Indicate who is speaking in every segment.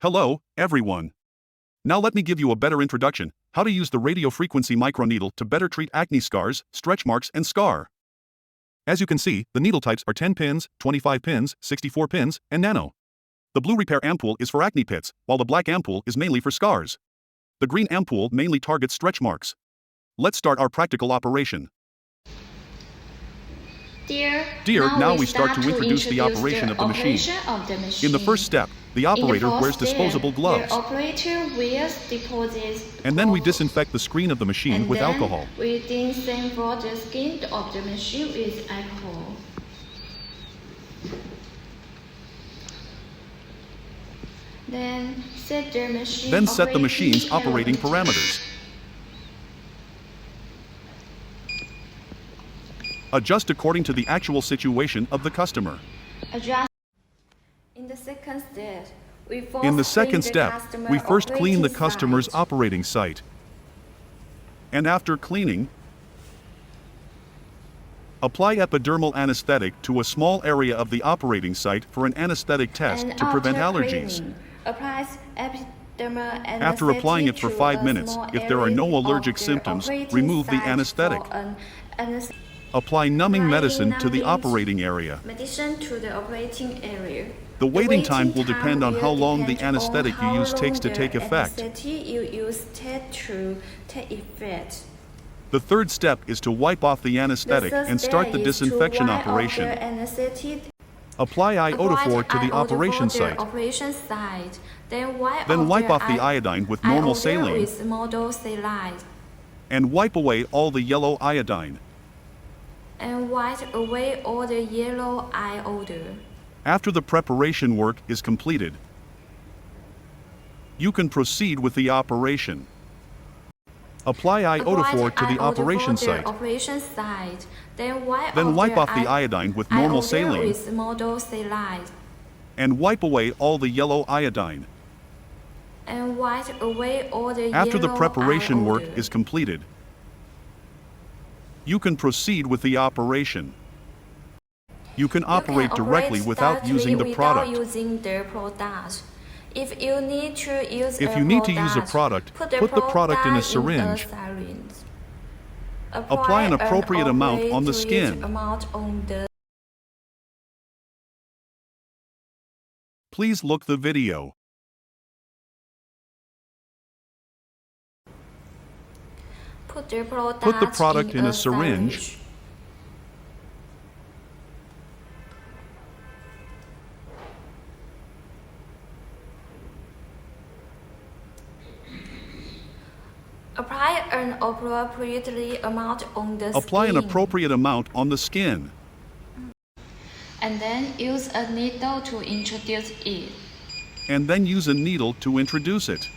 Speaker 1: Hello, everyone. Now let me give you a better introduction, how to use the radio frequency microneedle to better treat acne scars, stretch marks and scar. As you can see, the needle types are 10 pins, 25 pins, 64 pins, and nano. The blue repair ampoule is for acne pits, while the black ampoule is mainly for scars. The green ampoule mainly targets stretch marks. Let's start our practical operation.
Speaker 2: Dear,
Speaker 1: now we start to introduce the operation of the machine. In the first step, the operator wears disposable gloves.
Speaker 2: The operator wears deposits.
Speaker 1: And then we disinfect the screen of the machine with alcohol.
Speaker 2: We disinfect the skin of the machine with alcohol. Then set the machine's
Speaker 1: operating parameters. Adjust according to the actual situation of the customer.
Speaker 2: In the second step,
Speaker 1: we first clean the customer's operating site. And after cleaning, apply epidermal anesthetic to a small area of the operating site for an anesthetic test to prevent allergies. After applying it for 5 minutes, if there are no allergic symptoms, remove the anesthetic. Apply numbing medicine to the operating area. The waiting time will depend on how long the anesthetic you use takes to take effect. The third step is to wipe off the anesthetic and start the disinfection operation. Apply iodophor to the operation site. Then wipe off the iodine with normal saline. And wipe away all the yellow iodine. After the preparation work is completed, you can proceed with the operation. Apply iodophor to the operation site. Then wipe off the iodine with normal saline. And wipe away all the yellow iodine. After the preparation work is completed, you can proceed with the operation. You can operate directly without using the product.
Speaker 2: If you need to
Speaker 1: use a product, put the product in a syringe. Apply an appropriate amount on the skin. Please look the video.
Speaker 2: Put the product in a syringe. Apply an appropriate amount on the skin.
Speaker 1: Apply an appropriate amount on the skin.
Speaker 2: And then use a needle to introduce it.
Speaker 1: And then use a needle to introduce it.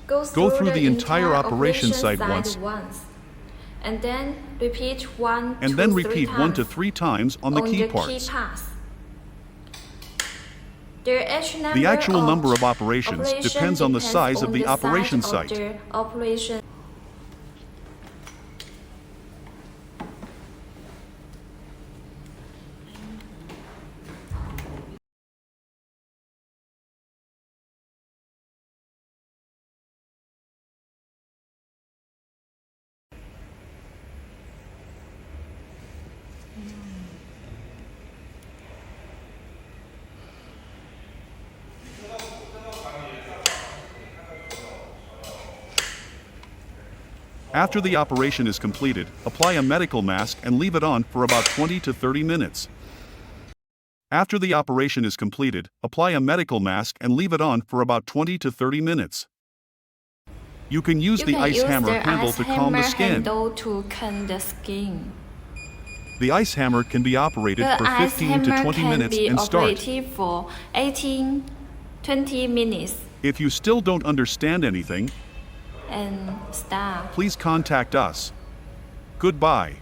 Speaker 2: Go through the entire operation site once. And then repeat 1
Speaker 1: to 3 times on the key parts. The actual number of operations depends on the size of the operation site. After the operation is completed, apply a medical mask and leave it on for about 20 to 30 minutes. After the operation is completed, apply a medical mask and leave it on for about 20 to 30 minutes. You can use the ice hammer handle to calm the skin. The ice hammer can be operated for 15 to 20 minutes and start.
Speaker 2: For 18-20 minutes.
Speaker 1: If you still don't understand anything,
Speaker 2: and stop.
Speaker 1: Please contact us. Goodbye.